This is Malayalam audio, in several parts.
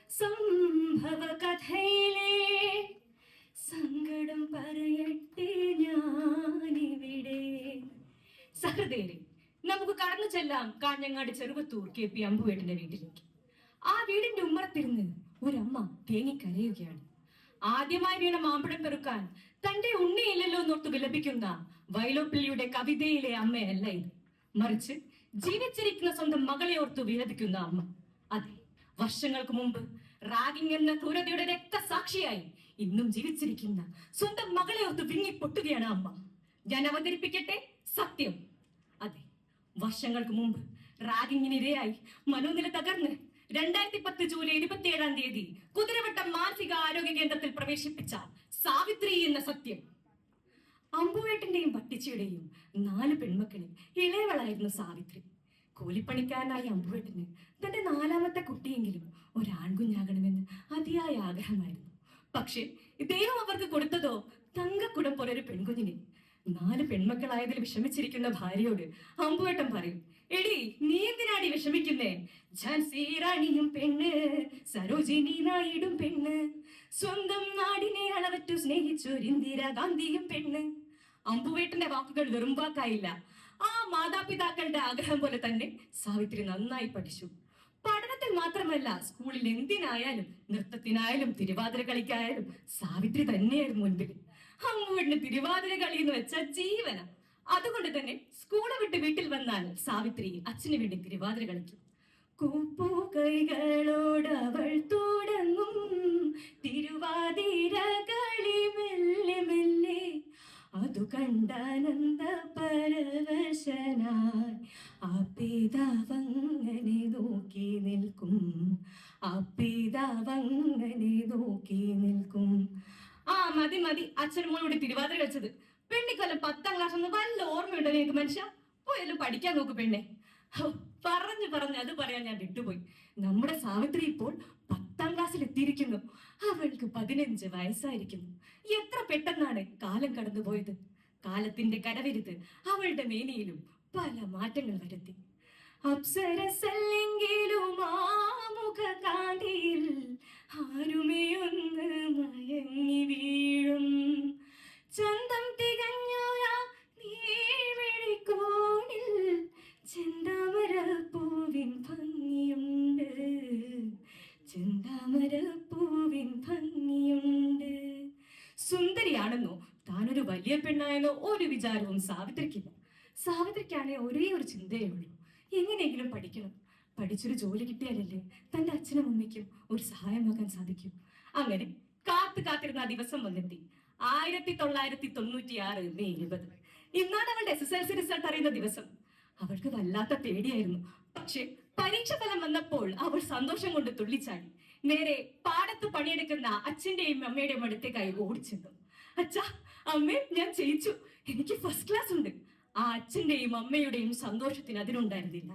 സംഭവ കഥയിലെ സങ്കടം പറയട്ടെ ഞാനിവിടെ. സഹൃദയരെ, നമുക്ക് കടന്നു ചെല്ലാം കാഞ്ഞങ്ങാട് ചെറുവത്തൂർ KP അമ്പുവേട്ടന്റെ വീട്ടിലേക്ക്. ആ വീടിന്റെ ഉമ്മറത്തിരുന്ന് ഒരമ്മ തേങ്ങിക്കരയുകയാണ്. ആദ്യമായി വീണ മാമ്പഴം പെറുക്കാൻ തന്റെ ഉണ്ണിയില്ലല്ലോ എന്നോർത്ത് വിലപിക്കുന്ന വയലോപ്പിള്ളിയുടെ കവിതയിലെ അമ്മയല്ല ഇത്, മറിച്ച് ജീവിച്ചിരിക്കുന്ന സ്വന്തം മകളെ ഓർത്ത് വിലപിക്കുന്ന അമ്മ. അതെ, വർഷങ്ങൾക്ക് മുമ്പ് റാഗിംഗ് എന്ന ക്രൂരതയുടെ രക്തസാക്ഷിയായി ഇന്നും ജീവിച്ചിരിക്കുന്ന സ്വന്തം മകളെ ഓർത്ത് വിങ്ങിപ്പൊട്ടുകയാണ് അമ്മ. ഞാൻ അവതരിപ്പിക്കട്ടെ സത്യം. അതെ, വർഷങ്ങൾക്ക് മുമ്പ് റാഗിങ്ങിനിരയായി മനോനില തകർന്ന് 2010 ജൂലൈ 27 കുതിരവട്ടം മാനസിക ആരോഗ്യ കേന്ദ്രത്തിൽ പ്രവേശിപ്പിച്ച സാവിത്രി എന്ന സത്യം. അമ്പുവേട്ടന്റെയും പട്ടിച്ചയുടെയും 4 പെൺമക്കളിൽ ഇളയവളായിരുന്നു സാവിത്രി. കൂലിപ്പണിക്കാരനായ അമ്പുവേട്ടന് തന്റെ 4ാമത്തെ കുട്ടിയെങ്കിലും ഒരാൺകുഞ്ഞാകണമെന്ന് അതിയായ ആഗ്രഹമായിരുന്നു. പക്ഷെ ദൈവം അവർക്ക് കൊടുത്തതോ തങ്കക്കുടം പോലൊരു പെൺകുഞ്ഞിനെ. 4 പെൺമക്കളായതിൽ വിഷമിച്ചിരിക്കുന്ന ഭാര്യയോട് അമ്പുവേട്ടൻ പറയും, എടി നീ എന്തിനാടി വിഷമിക്കുന്നേ? ഝാൻസി റാണിയും പെണ്ണ്, സരോജിനി നായിഡും പെണ്ണ്, സ്വന്തം നാടിനെ അളവറ്റു സ്നേഹിച്ചൊരു ഇന്ദിരാഗാന്ധിയും പെണ്ണ്. അമ്പുവേട്ടന്റെ വാക്കുകൾ വെറും വാക്കായില്ല. ആ മാതാപിതാക്കളുടെ ആഗ്രഹം പോലെ തന്നെ സാവിത്രി നന്നായി പഠിച്ചു. പഠനത്തിൽ മാത്രമല്ല, സ്കൂളിൽ എന്തിനായാലും, നൃത്തത്തിനായാലും തിരുവാതിര കളിക്കായാലും സാവിത്രി തന്നെയായിരുന്നു മുൻപിൽ. അമ്പുവേട്ടന് തിരുവാതിര കളി എന്ന് വെച്ച ജീവന. അതുകൊണ്ട് തന്നെ സ്കൂള് വിട്ട് വീട്ടിൽ വന്നാൽ സാവിത്രി അച്ഛന് വേണ്ടി തിരുവാതിര കളിക്കും. കൂപ്പു കൈകളോടവൾ തുടങ്ങും തിരുവാതിര കളി മെല്ലെ മെല്ലെ, അതു കണ്ടാനന്ദ പരവശനായി ആ പിതാവങ്ങനെ നോക്കി നിൽക്കും, ആ പിതാവങ്ങനെ നോക്കി നിൽക്കും. ആ മതി മതി, അച്ഛനും മോളോട് തിരുവാതിര കളിച്ചത്. പെണ്ണിക്കൊല്ലം 10ാം ക്ലാസ് ഒന്ന് വല്ല ഓർമ്മയുണ്ടോ നിങ്ങൾക്ക് മനുഷ്യ? പോയാലും പഠിക്കാൻ നോക്ക് പെണ്ണെ. പറഞ്ഞു അത് പറയാൻ ഞാൻ വിട്ടുപോയി. നമ്മുടെ സാവിത്രി ഇപ്പോൾ 10ാം ക്ലാസ്സിൽ എത്തിയിരിക്കുന്നു. അവൾക്ക് 15 വയസ്സായിരിക്കുന്നു. എത്ര പെട്ടെന്നാണ് കാലം കടന്നുപോയത്. കാലത്തിന്റെ കരവിരുത് അവളുടെ മേനിയിലും പല മാറ്റങ്ങൾ വരുത്തി. അപ്സരസല്ലെങ്കിലും ആമുഖ കാന്തിയിൽ ആരുമേ ഒന്ന് മയങ്ങി വീഴും. ചന്തം തികഞ്ഞോരാ നീഴ്വഴിക്കോണിൽ ചെന്താമരപ്പൂവിൻ ഭംഗിയുണ്ട്, ചെന്താമരപ്പൂവിൻ ഭംഗിയുണ്ട്. സുന്ദരിയാണെന്നോ താനൊരു വലിയ പെണ്ണായെന്നോ ഒരു വിചാരവും സാവിത്രിക്കില്ല. സാവിത്രിക്കാണെ ഒരേ ഒരു ചിന്തയേ ഉള്ളൂ, എങ്ങനെയെങ്കിലും പഠിക്കണം. പഠിച്ചൊരു ജോലി കിട്ടിയാലല്ലേ തന്റെ അച്ഛനും അമ്മയ്ക്കും ഒരു സഹായമാകാൻ സാധിക്കും. അങ്ങനെ കാത്തിരുന്ന ആ ദിവസം വന്നെത്തി. 1996 മെയ് 20. ഇന്നാണ് അവളുടെ SSLC റിസൾട്ട് അറിയുന്ന ദിവസം. അവൾക്ക് വല്ലാത്ത പേടിയായിരുന്നു. പക്ഷെ പരീക്ഷ ഫലം വന്നപ്പോൾ അവൾ സന്തോഷം കൊണ്ട് തുള്ളിച്ചാടി. നേരെ പാടത്ത് പണിയെടുക്കുന്ന അച്ഛന്റെയും അമ്മയുടെയും അടുത്തേക്കായി ഓടിച്ചെന്നു. അച്ഛാ, അമ്മേ, ഞാൻ ജയിച്ചു, എനിക്ക് ഫസ്റ്റ് ക്ലാസ് ഉണ്ട്. ആ അച്ഛന്റെയും അമ്മയുടെയും സന്തോഷത്തിന് അതിനുണ്ടായിരുന്നില്ല.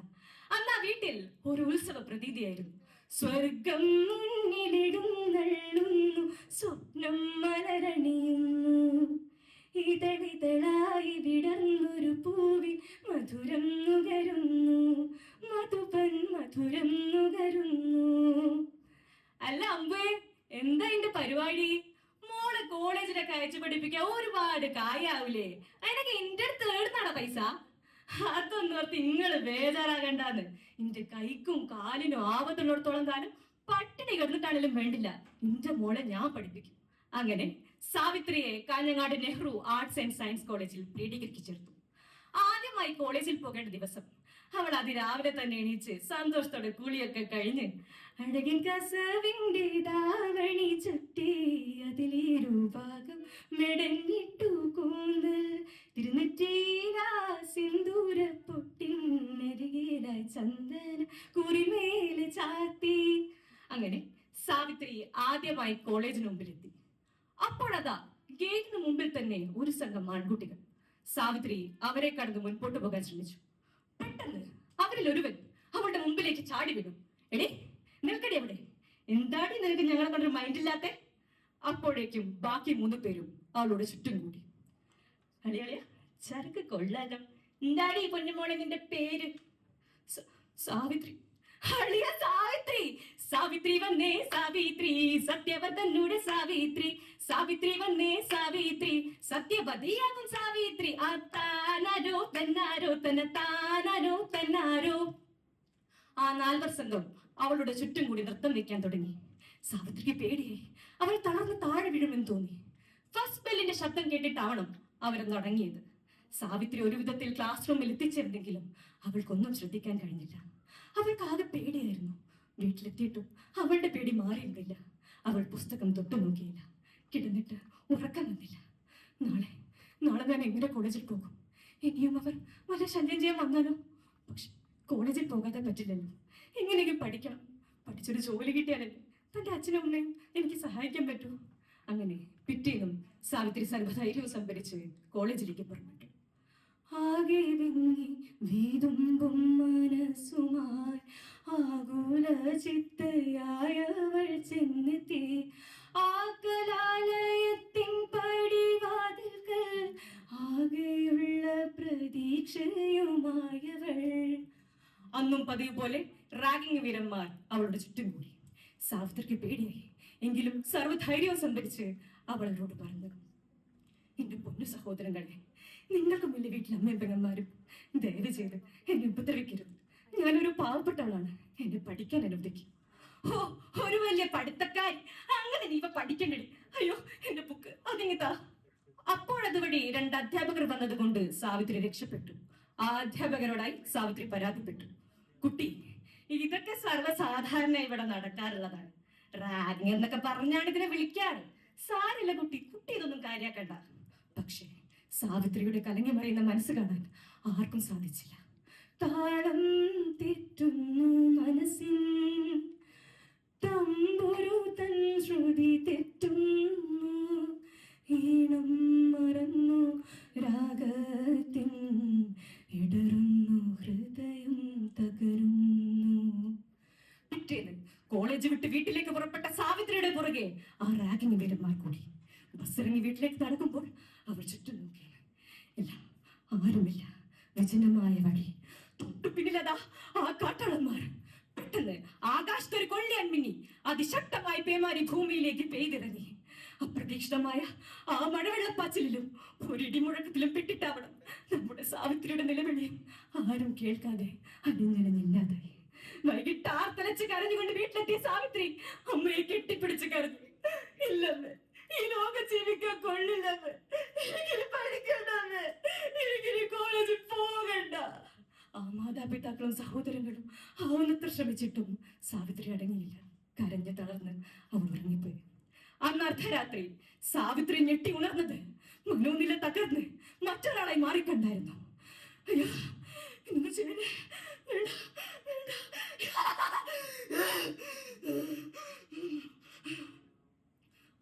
അന്ന് ആ വീട്ടിൽ ഒരു ഉത്സവ പ്രതീതിയായിരുന്നു. സ്വർഗം മുന്നിലിടുന്നള്ളുന്നു, സ്വപ്നം മലരണിയുന്നു, ഇതളിതളായി വിടർന്നൊരു പൂവിൽ മധുരം നുകരുന്നു, മധുപൻ മധുരം നുകരുന്നു. അല്ല അമ്പേ, എന്താ എന്റെ പരിപാടി? മോളെ കോളേജിലൊക്കെ അയച്ചു പഠിപ്പിക്കാൻ ഒരുപാട് കായാവൂലേ? അതിനൊക്കെ എന്റെ അടുത്ത് ഏടുന്നാടാ പൈസ? അതൊന്നും ഓർത്ത് നിങ്ങള് ബേജാറാകണ്ടാന്ന്. എന്റെ കൈക്കും കാലിനും ആപത്തുള്ളിടത്തോളം കാലം പട്ടിണി കിടന്നിട്ടാണെങ്കിലും വേണ്ടില്ല, എന്റെ മോളെ ഞാൻ പഠിപ്പിക്കും. അങ്ങനെ സാവിത്രിയെ Kanhangad Nehru arts and science കോളേജിൽ പ്രീ ഡിഗ്രിക്ക് ചേർത്തു. ആദ്യമായി കോളേജിൽ പോകേണ്ട ദിവസം അവൾ അതിരാവിലെ തന്നെ എണീച്ച് സന്തോഷത്തോടെ കുളിയൊക്കെ കഴിഞ്ഞ് അഴകിൻ കസവിന്റെ ദാവണി ചുറ്റി അതിലിരുഭാഗം മെടഞ്ഞിട്ടു കൂന്തൽ തിരുനെറ്റീരാ സിന്ദൂര പൊട്ടിനരികിലായി ചന്ദന കുറിമേലെ ചാത്തി. അങ്ങനെ സാവിത്രി ആദ്യമായി കോളേജിന് മുമ്പിലെത്തി. അപ്പോഴതാ ഗേറ്റിന് മുമ്പിൽ തന്നെ ഒരു സംഘം ആൺകുട്ടികൾ. സാവിത്രി അവരെ കടന്ന് മുൻപോട്ട് പോകാൻ ശ്രമിച്ചു. പെട്ടെന്ന് അവരിൽ ഒരുവൻ അവളുടെ മുമ്പിലേക്ക് ചാടി വീണു. എടേ, നിൽക്കടി അവിടെ, എന്താടി നിനക്ക് ഞങ്ങളെ കൊണ്ടൊരു മൈൻഡില്ലാത്ത? അപ്പോഴേക്കും ബാക്കി 3 പേരും അവളോട് ചുറ്റും കൂടി. അളിയളിയ, ചരക്ക് കൊള്ളാലോ, എന്താടി പൊന്നുമോളെ നിന്റെ പേര്? സാവിത്രി. അളിയ സാവിത്രി, സാവിത്രി വന്നേ സാവിത്രി, സത്യവതനുടെ സാവിത്രി. സാവിത്രി വന്നേ സാവിത്രി, സത്യവതിയാകും സാവിത്രി. ആ താനാരോ തന്നാരോ തന്ന താനാരോ തന്നാരോ. ആ 4 വർഷങ്ങൾ അവളുടെ ചുറ്റും കൂടി നൃത്തം വെക്കാൻ തുടങ്ങി. സാവിത്രിക്ക് പേടിയായി. അവൾ തളർന്ന് താഴെ വീഴുമെന്ന് തോന്നി. ഫസ്റ്റ് ബെല്ലിന്റെ ശബ്ദം കേട്ടിട്ടാവണം അവരൊന്ന് തുടങ്ങിയത്. സാവിത്രി ഒരു വിധത്തിൽ ക്ലാസ് റൂമിൽ എത്തിച്ചേർന്നെങ്കിലും അവൾക്കൊന്നും ശ്രദ്ധിക്കാൻ കഴിഞ്ഞില്ല. അവൾക്ക് ആകെ പേടിയായിരുന്നു. വീട്ടിലെത്തിയിട്ടും അവളുടെ പേടി മാറിയിരുന്നില്ല. അവൾ പുസ്തകം തൊട്ടു നോക്കിയില്ല. കിടന്നിട്ട് ഉറക്കം വന്നില്ല. നാളെ ഞാൻ എങ്ങനെ കോളേജിൽ പോകും? ഇനിയും അവർ വല്ല ശല്യം ചെയ്യാൻ വന്നാലോ? പക്ഷെ കോളേജിൽ പോകാതെ പറ്റില്ലല്ലോ. എങ്ങനെയെങ്കിലും പഠിക്കണം. പഠിച്ചൊരു ജോലി കിട്ടിയാലല്ലേ തൻ്റെ അച്ഛനും അമ്മയും എനിക്ക് സഹായിക്കാൻ പറ്റൂ. അങ്ങനെ പിറ്റേന്നും സാവിത്രി സർവ്വധൈര്യവും സംഭരിച്ച് കോളേജിലേക്ക് പുറപ്പെട്ടു. ആകെ വിങ്ങി വീതുമ്പും മനസ്സുമായി ആകുല ചിത്തയായവൾ ചെന്നെത്തി. ആ കലാലയത്തിൻ പടിവാതിൽക്കൽ ആകെയുള്ള പ്രതീക്ഷയുമായവൾ. അന്നും പതിവ് പോലെ റാഗിംഗ് വീരന്മാർ അവളുടെ ചുറ്റും കൂടി. സാവിത്രിക്ക് പേടിയായി. എങ്കിലും സർവ്വധൈര്യവും സംഭരിച്ച് അവൾ അവരോട് പറഞ്ഞു, എന്റെ പൊന്നു സഹോദരങ്ങളെ, നിങ്ങൾക്ക് മുന്നിൽ വീട്ടിൽ അമ്മയും പെങ്ങന്മാരും ദയവ് ചെയ്ത് എന്നെ ഉപദ്രവിക്കരുത്. ഞാനൊരു പാവപ്പെട്ട ആളാണ്. എന്നെ പഠിക്കാൻ അനുവദിക്കും. ഓ, ഒരു വലിയ പഠിത്തക്കാരി, അങ്ങനെ നീ ഇവ പഠിക്കണ്ടേ? അയ്യോ, എന്റെ ബുക്ക് അതിങ്ങിതാ. അപ്പോഴതുവഴി 2 അധ്യാപകർ വന്നതുകൊണ്ട് സാവിത്രി രക്ഷപ്പെട്ടു. ആ അധ്യാപകരോടായി സാവിത്രി പരാതിപ്പെട്ടു. കുട്ടി, ഇതൊക്കെ സർവ്വസാധാരണ ഇവിടെ നടക്കാറുള്ളതാണ്. റാഗിംഗ് എന്നൊക്കെ പറഞ്ഞാണ് ഇതിനെ വിളിക്കാറ്. സാരില്ല കുട്ടി, ഇതൊന്നും കാര്യാക്കണ്ട. പക്ഷേ സാവിത്രിയുടെ കലങ്ങി മറിയുന്ന മനസ്സ് കാണാൻ ആർക്കും സാധിച്ചില്ല. താളം തെറ്റുന്നു മനസ്സിൻ, തമ്പുരു തൻ ശ്രുതി തെറ്റുന്നു, ഈണം മറന്നു രാഗത്തിൻ, ഇടറുന്നു ഹൃദയം തകരുന്നു. പിറ്റേന്ന് കോളേജ് വിട്ട് വീട്ടിലേക്ക് പുറപ്പെട്ട സാവിത്രിയുടെ പുറകെ ആ റാഗിംഗ് വീരന്മാർ കൂടി. ബസ്സിറങ്ങി വീട്ടിലേക്ക് നടക്കുമ്പോൾ അവർ ചുറ്റും നോക്കി. ഇല്ല, ആരുമില്ല. വിജനമായ വഴി. തൊട്ടു പിന്നിലതാ ആ കാട്ടാളന്മാർ. പെട്ടെന്ന് ആകാശത്തൊരു കൊള്ളിയാൻ മിന്നി അതിശക്തമായി പേമാരി ഭൂമിയിലേക്ക് പെയ്തിറങ്ങി. അപ്രതീക്ഷിതമായ ആ മഴവെള്ളപ്പാച്ചിലും ഒരിടിമുഴക്കത്തിലും പെട്ടിട്ടാവണം നമ്മുടെ സാവിത്രിയുടെ നിലവിളിയും ആരും കേൾക്കാതെ അണിഞ്ഞണിഞ്ഞില്ലാതായി. വൈകിട്ട് ആർത്തലച്ച് കരഞ്ഞുകൊണ്ട് വീട്ടിലെത്തിയ സാവിത്രി അമ്മയെ കെട്ടിപ്പിടിച്ച് കരഞ്ഞു. ഇല്ലമ്മേ, ഈ ലോകം ജീവിക്കാൻ കൊള്ളില്ലമ്മേ, എനിക്കിനി പഠിക്കണ്ടമ്മേ, എനിക്കിനി കോളേജിൽ പോകണ്ട. ആ മാതാപിതാക്കളും സഹോദരങ്ങളും ആവുന്നത്ര ശ്രമിച്ചിട്ടും സാവിത്രി അടങ്ങിയില്ല. കരഞ്ഞു തളർന്ന് അവൾ ഉറങ്ങിപ്പോയി. അന്ന് അർദ്ധരാത്രി സാവിത്രി ഞെട്ടി ഉണർന്നത് മനോനില തകർന്ന് മറ്റൊരാളായി മാറിക്കണ്ടായിരുന്നു. അയ്യോ, ഇന്ന് ചെയ്യണേ, വേണ്ട, വേണ്ട.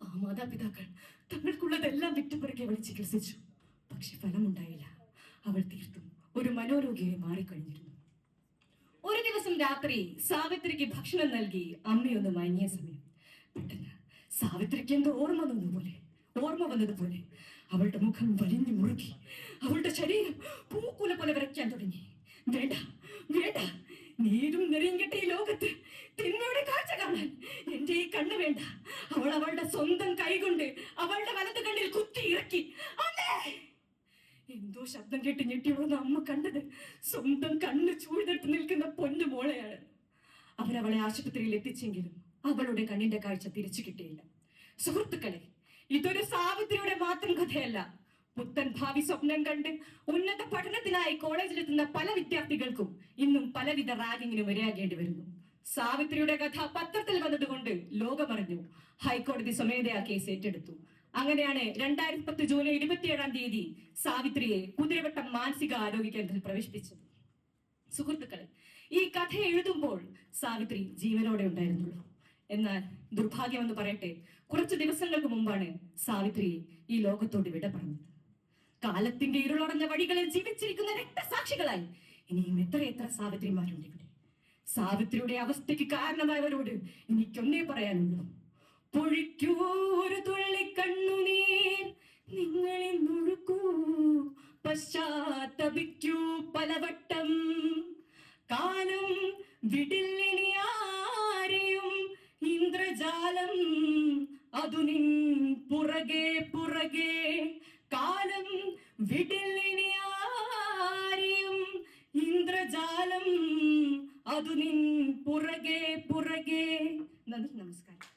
ആ മാതാപിതാക്കൾ തങ്ങൾക്കുള്ളതെല്ലാം വിട്ടുപെറുക്കി അവളെ ചികിത്സിച്ചു. പക്ഷെ ഫലമുണ്ടായില്ല. അവൾ തീർത്തും ഒരു മനോരോഗിയായി മാറിക്കഴിഞ്ഞിരുന്നു. ഒരു ദിവസം രാത്രി സാവിത്രിക്ക് ഭക്ഷണം നൽകി അമ്മയൊന്ന് മയങ്ങിയ സമയം പെട്ടെന്ന് സാവിത്രിക്ക് എന്തോ ഓർമ്മ വന്നതുപോലെ അവളുടെ മുഖം വലിഞ്ഞു മുറുകി. അവളുടെ ശരീരം പൂക്കുല പോലെ വരയ്ക്കാൻ തുടങ്ങി. വേണ്ട, വേണ്ട, നീരും നെറിയങ്കട്ടെ ഈ ലോകത്ത് തിന്മയുടെ കാഴ്ച കാണാൻ എന്റെ ഈ കണ്ണ് വേണ്ട. അവളുടെ സ്വന്തം കൈകൊണ്ട് അവളുടെ വലത് കണ്ണിൽ കുത്തി ഇറക്കി. എന്തോ ശബ്ദം കേട്ട് ഞെട്ടിയോന്ന് അമ്മ കണ്ടത് സ്വന്തം കണ്ണ് ചൂഴ്ന്നെടുത്ത് നിൽക്കുന്ന പൊന്നു മോളെയാണ്. അവരവളെ ആശുപത്രിയിൽ എത്തിച്ചെങ്കിലും അവളുടെ കണ്ണിന്റെ കാഴ്ച തിരിച്ചു കിട്ടിയില്ല. സുഹൃത്തുക്കളെ, ഇതൊരു സാവിത്രിയുടെ മാത്രം കഥയല്ല. പുത്തൻ ഭാവി സ്വപ്നം കണ്ട് ഉന്നത പഠനത്തിനായി കോളേജിലെത്തുന്ന പല വിദ്യാർത്ഥികൾക്കും ഇന്നും പലവിധ റാഗിങ്ങിനും ഇരയാകേണ്ടി വരുന്നു. സാവിത്രിയുടെ കഥ പത്രത്തിൽ വന്നതുകൊണ്ട് ലോകമറിഞ്ഞു. ഹൈക്കോടതി സ്വമേധയാ കേസ് ഏറ്റെടുത്തു. അങ്ങനെയാണ് 2010 ജൂലൈ 27-ാം തീയതി സാവിത്രിയെ കുതിരവട്ടം മാനസിക ആരോഗ്യ കേന്ദ്രത്തിൽ പ്രവേശിപ്പിച്ചത്. സുഹൃത്തുക്കളെ, ഈ കഥ എഴുതുമ്പോൾ സാവിത്രി ജീവനോടെ ഉണ്ടായിരുന്നുള്ളൂ. എന്നാൽ ദുർഭാഗ്യമെന്ന് പറയട്ടെ, കുറച്ചു ദിവസങ്ങൾക്ക് മുമ്പാണ് സാവിത്രി ഈ ലോകത്തോട് വിട പറഞ്ഞത്. കാലത്തിന്റെ ഇരുളടഞ്ഞ വഴികളിൽ ജീവിച്ചിരിക്കുന്ന രക്തസാക്ഷികളായി ഇനിയും എത്രയെത്ര സാവിത്രിമാരുണ്ട് ഇവിടെ. സാവിത്രിയുടെ അവസ്ഥയ്ക്ക് കാരണമായവരോട് എനിക്കൊന്നേ പറയാനുള്ളൂ: പൊഴിക്കൂ ഒരു തുള്ളി കണ്ണുനീർ, നിങ്ങളിൽ മുഴുക്കൂ, പശ്ചാത്തപിക്കൂ പലവട്ടം. കാലം വിടില്ലിനി ആരെയും ഇന്ദ്രജാലം അതു നിൻ പുറകെ പുറകെ കാലം വിടില്ലിനി ആരെയും ഇന്ദ്രജാലം അതു നിൻ പുറകെ പുറകെ. നന്ദി, നമസ്കാരം.